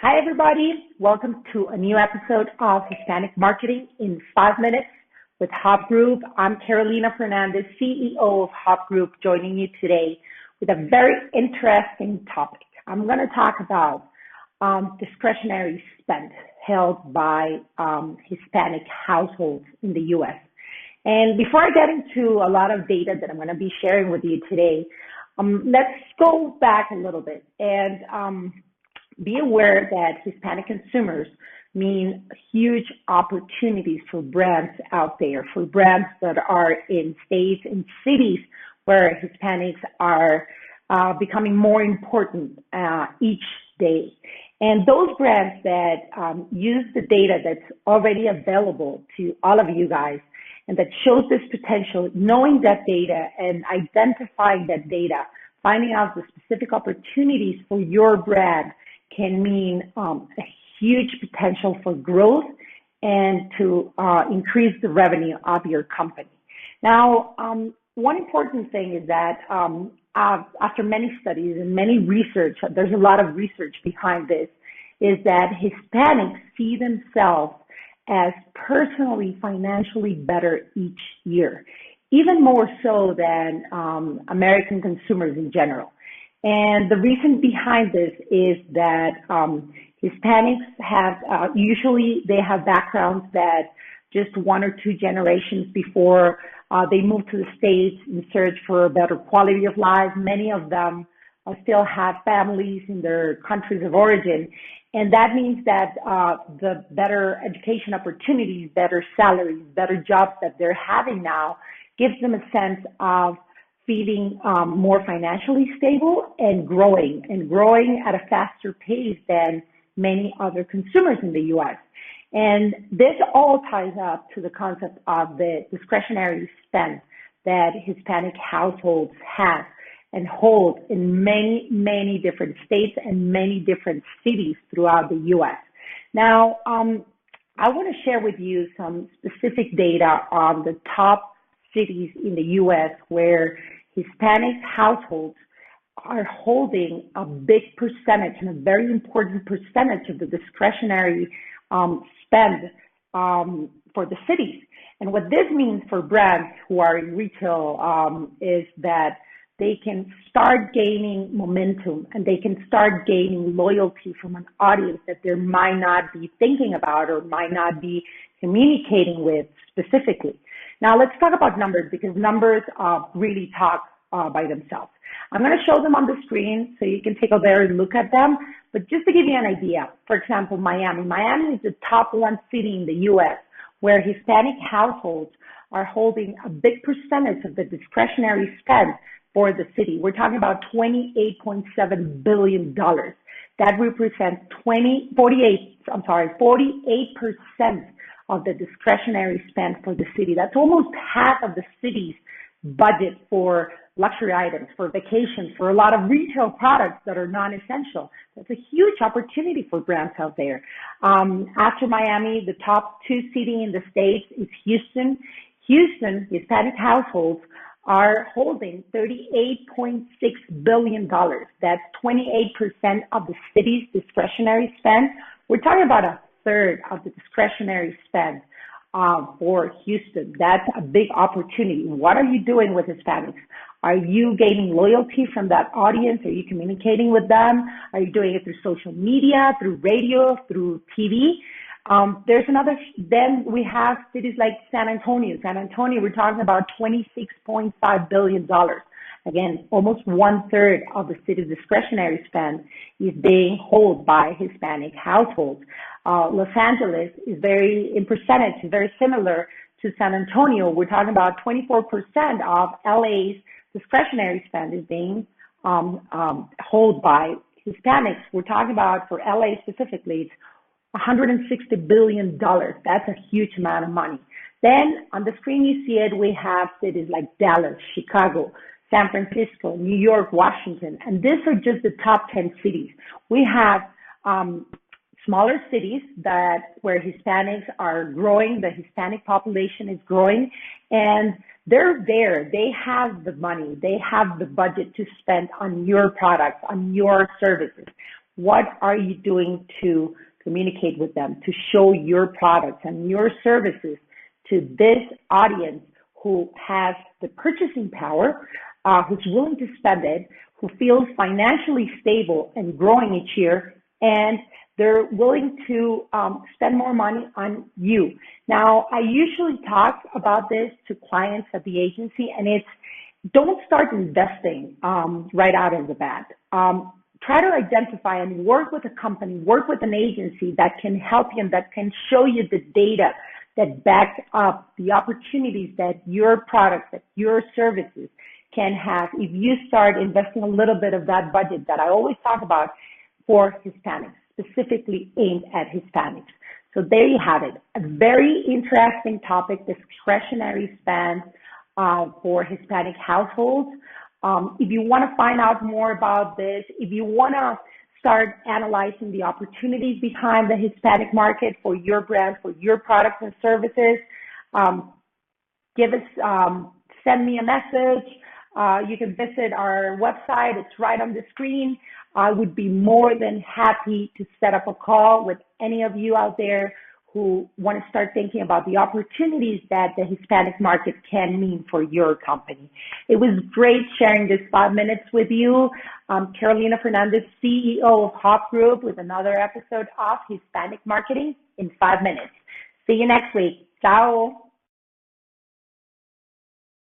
Hi, everybody. Welcome to a new episode of Hispanic Marketing in 5 minutes with Hop Group. I'm Carolina Fernandez, CEO of Hop Group, joining you today with a very interesting topic. I'm going to talk about discretionary spend held by Hispanic households in the U.S. And before I get into a lot of data that I'm going to be sharing with you today, let's go back a little bit and be aware that Hispanic consumers mean huge opportunities for brands out there, for brands that are in states and cities where Hispanics are becoming more important each day. And those brands that use the data that's already available to all of you guys and that shows this potential, knowing that data and identifying that data, finding out the specific opportunities for your brand can mean a huge potential for growth and to increase the revenue of your company. Now, one important thing is that after many studies and many research, there's a lot of research behind this, is that Hispanics see themselves as personally, financially better each year, even more so than American consumers in general. And the reason behind this is that Hispanics have, usually they have backgrounds that just one or two generations before they moved to the States in search for a better quality of life. Many of them still have families in their countries of origin. And that means that the better education opportunities, better salaries, better jobs that they're having now gives them a sense of feeling more financially stable and growing at a faster pace than many other consumers in the U.S. And this all ties up to the concept of the discretionary spend that Hispanic households have and hold in many, many different states and many different cities throughout the U.S. Now, I want to share with you some specific data on the top cities in the U.S. where Hispanic households are holding a big percentage and a very important percentage of the discretionary spend for the cities. And what this means for brands who are in retail is that they can start gaining momentum and they can start gaining loyalty from an audience that they might not be thinking about or might not be communicating with specifically. Now, let's talk about numbers because numbers really talk by themselves. I'm going to show them on the screen so you can take a better look at them. But just to give you an idea, for example, Miami. Miami is the top one city in the U.S. where Hispanic households are holding a big percentage of the discretionary spend for the city. We're talking about $28.7 billion. That represents 48% of the discretionary spend for the city. That's almost half of the city's budget for luxury items, for vacations, for a lot of retail products that are non-essential. That's a huge opportunity for brands out there. After Miami, the top two city in the States is Houston. Houston, Hispanic households are holding $38.6 billion. That's 28% of the city's discretionary spend. We're talking about a third of the discretionary spend for Houston. That's a big opportunity. What are you doing with Hispanics? Are you gaining loyalty from that audience? Are you communicating with them? Are you doing it through social media, through radio, through TV? Then we have cities like San Antonio. San Antonio, we're talking about $26.5 billion. Again, almost one third of the city's discretionary spend is being held by Hispanic households. Los Angeles is in percentage, is very similar to San Antonio. We're talking about 24% of LA's discretionary spend is being held by Hispanics. We're talking about, for LA specifically, it's $160 billion. That's a huge amount of money. Then on the screen you see it, we have cities like Dallas, Chicago, San Francisco, New York, Washington, and these are just the top 10 cities. We have smaller cities where Hispanics are growing, the Hispanic population is growing, and they're there. They have the money. They have the budget to spend on your products, on your services. What are you doing to communicate with them, to show your products and your services to this audience who has the purchasing power, who's willing to spend it, who feels financially stable and growing each year, and they're willing to spend more money on you. Now, I usually talk about this to clients at the agency, and it's don't start investing right out of the bat. Try to identify and work with a company, work with an agency that can help you and that can show you the data that backs up the opportunities that your products, that your services can have if you start investing a little bit of that budget that I always talk about for Hispanics, specifically aimed at Hispanics. So there you have it, a very interesting topic, discretionary spend for Hispanic households. If you want to find out more about this, if you want to start analyzing the opportunities behind the Hispanic market for your brand, for your products and services, send me a message. You can visit our website. It's right on the screen. I would be more than happy to set up a call with any of you out there who want to start thinking about the opportunities that the Hispanic market can mean for your company. It was great sharing this 5 minutes with you. I'm Carolina Fernandez, CEO of Hop Group, with another episode of Hispanic Marketing in 5 minutes. See you next week. Ciao.